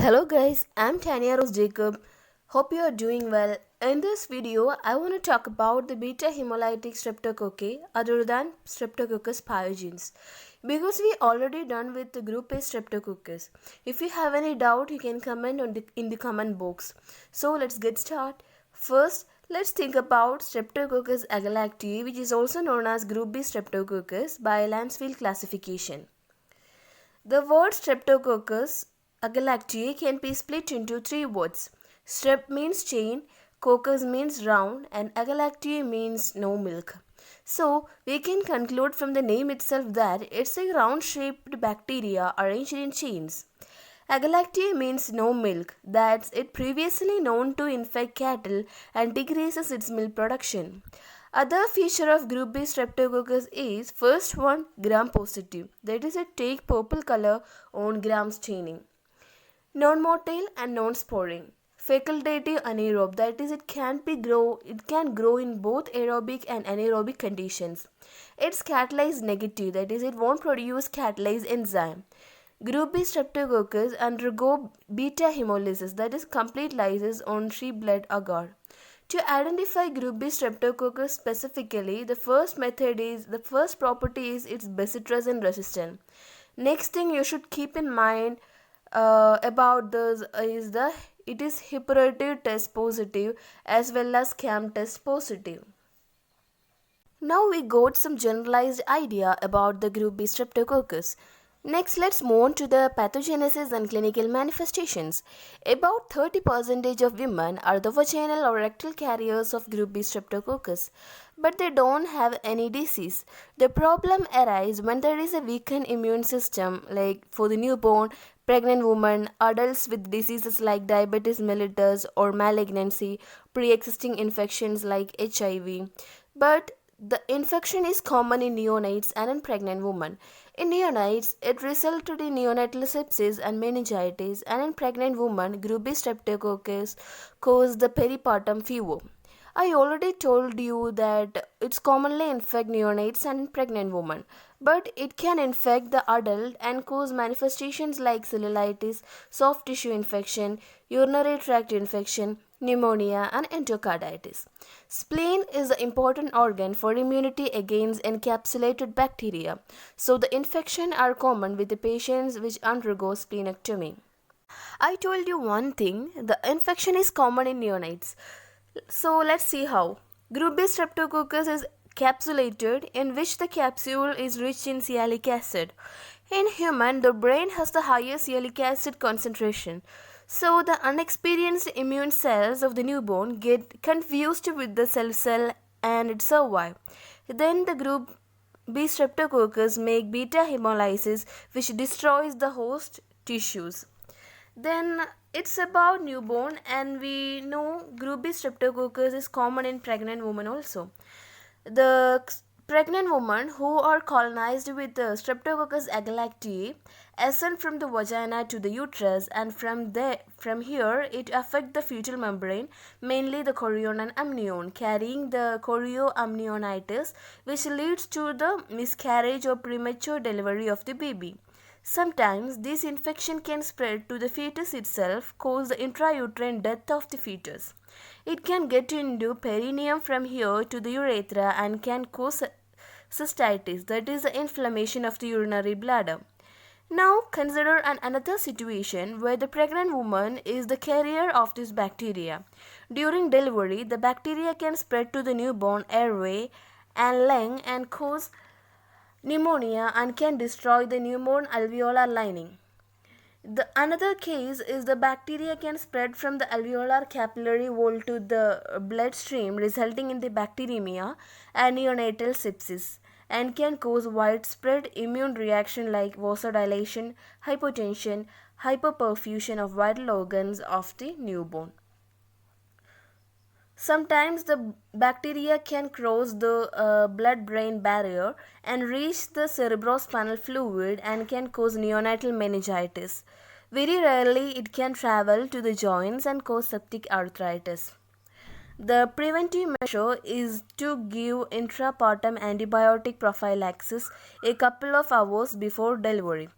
Hello guys, I'm Tanya Rose Jacob. Hope you are doing well. In this video, I want to talk about the beta hemolytic streptococci other than Streptococcus pyogenes because we already done with the group A streptococcus. If you have any doubt, you can comment in the comment box. So let's get started. First, let's think about Streptococcus agalactiae, which is also known as group B streptococcus by Lancefield classification. The word Streptococcus agalactiae can be split into three words. Strep means chain, coccus means round, and agalactiae means no milk. So, we can conclude from the name itself that it's a round-shaped bacteria arranged in chains. Agalactiae means no milk, that's it previously known to infect cattle and decreases its milk production. Other feature of group B streptococcus is first one gram positive, that is it take purple color on gram staining. Non-motile and non-sporing. Facultative anaerobe, that is it can grow in both aerobic and anaerobic conditions. It's catalase negative, that is it won't produce catalase enzyme. Group B streptococcus undergo beta hemolysis, that is complete lysis on free blood agar. To identify group B streptococcus specifically, the first property is its bacitracin resistant. Next thing you should keep in mind about this is it is heparative test positive as well as CAM test positive. Now we got some generalized idea about the group B streptococcus. Next, let's move on to the pathogenesis and clinical manifestations. About 30% of women are the vaginal or rectal carriers of group B streptococcus, but they don't have any disease. The problem arises when there is a weakened immune system, like for the newborn, pregnant women, adults with diseases like diabetes mellitus or malignancy, pre-existing infections like HIV. But the infection is common in neonates and in pregnant women. In neonates, it resulted in neonatal sepsis and meningitis, and in pregnant women, group B streptococcus caused the peripartum fever. I already told you that it's commonly infect neonates and pregnant women, but it can infect the adult and cause manifestations like cellulitis, soft tissue infection, urinary tract infection, pneumonia, and endocarditis. Spleen is the important organ for immunity against encapsulated bacteria, so the infection are common with the patients which undergo splenectomy. I told you one thing, the infection is common in neonates. So let's see how. Group B streptococcus is capsulated, in which the capsule is rich in sialic acid. In human, the brain has the highest sialic acid concentration. So the unexperienced immune cells of the newborn get confused with the cell and it survive. Then the group B streptococcus make beta hemolysis, which destroys the host tissues. Then it's about newborn, and we know group B streptococcus is common in pregnant women also. The pregnant women who are colonized with the Streptococcus agalactiae ascend from the vagina to the uterus, and from here it affects the fetal membrane, mainly the chorion and amnion, carrying the chorioamnionitis, which leads to the miscarriage or premature delivery of the baby. Sometimes this infection can spread to the fetus itself, cause the intrauterine death of the fetus. It can get into perineum from here to the urethra and can cause cystitis, that is the inflammation of the urinary bladder. Now consider another situation where the pregnant woman is the carrier of this bacteria. During delivery, the bacteria can spread to the newborn airway and lung and cause pneumonia and can destroy the newborn alveolar lining. The another case is the bacteria can spread from the alveolar capillary wall to the bloodstream, resulting in the bacteremia and neonatal sepsis, and can cause widespread immune reaction like vasodilation, hypotension, hyperperfusion of vital organs of the newborn. Sometimes the bacteria can cross the blood-brain barrier and reach the cerebrospinal fluid and can cause neonatal meningitis. Very rarely it can travel to the joints and cause septic arthritis. The preventive measure is to give intrapartum antibiotic prophylaxis a couple of hours before delivery.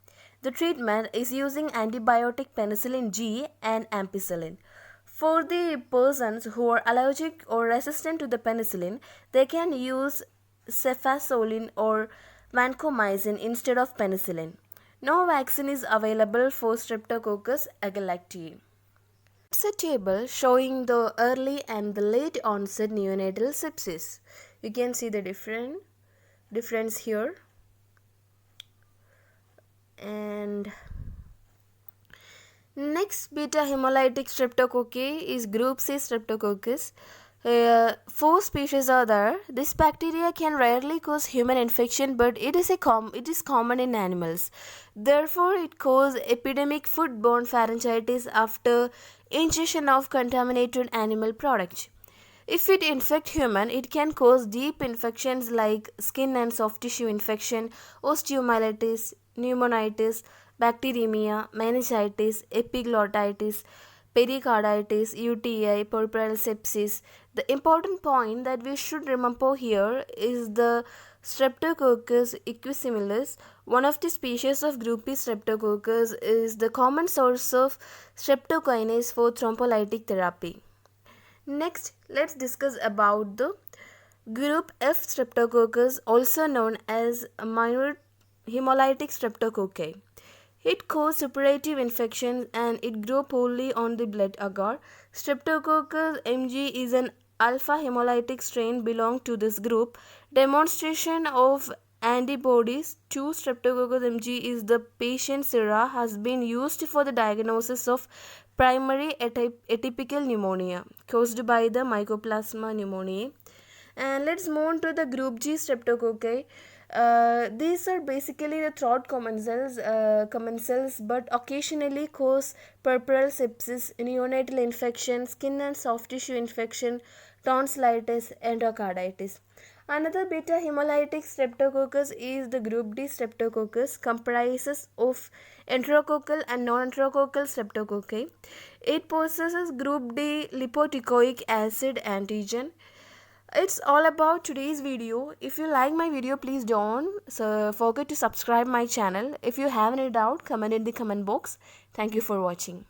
The treatment is using antibiotic penicillin G and ampicillin. For the persons who are allergic or resistant to the penicillin, they can use cefazolin or vancomycin instead of penicillin. No vaccine is available for Streptococcus agalactiae. It's a table showing the early and the late onset neonatal sepsis. You can see the difference here. And next beta hemolytic streptococci is group C streptococcus. Four species are there. This bacteria can rarely cause human infection, but it is common in animals. Therefore, it causes epidemic foodborne pharyngitis after ingestion of contaminated animal products. If it infects human, it can cause deep infections like skin and soft tissue infection, osteomyelitis, pneumonitis, bacteremia, meningitis, epiglottitis, pericarditis, UTI, puerperal sepsis. The important point that we should remember here is the Streptococcus equisimilis. One of the species of group B Streptococcus is the common source of streptokinase for thrombolytic therapy. Next, let's discuss about the group F Streptococcus, also known as minor hemolytic streptococci. It causes suppurative infections and it grows poorly on the blood agar. Streptococcus mg is an alpha hemolytic strain belong to this group. Demonstration of antibodies to Streptococcus mg is the patient sera has been used for the diagnosis of primary atypical pneumonia caused by the Mycoplasma pneumoniae. And let's move on to the group G streptococci. These are basically the throat commensals, but occasionally cause puerperal sepsis, neonatal infection, skin and soft tissue infection, tonsillitis, endocarditis. Another beta hemolytic streptococcus is the group D streptococcus, comprises of enterococcal and non-enterococcal streptococci. It possesses group D lipoticoic acid antigen. It's all about today's video. If you like my video, please don't forget to subscribe my channel. If you have any doubt, comment in the comment box. Thank you for watching.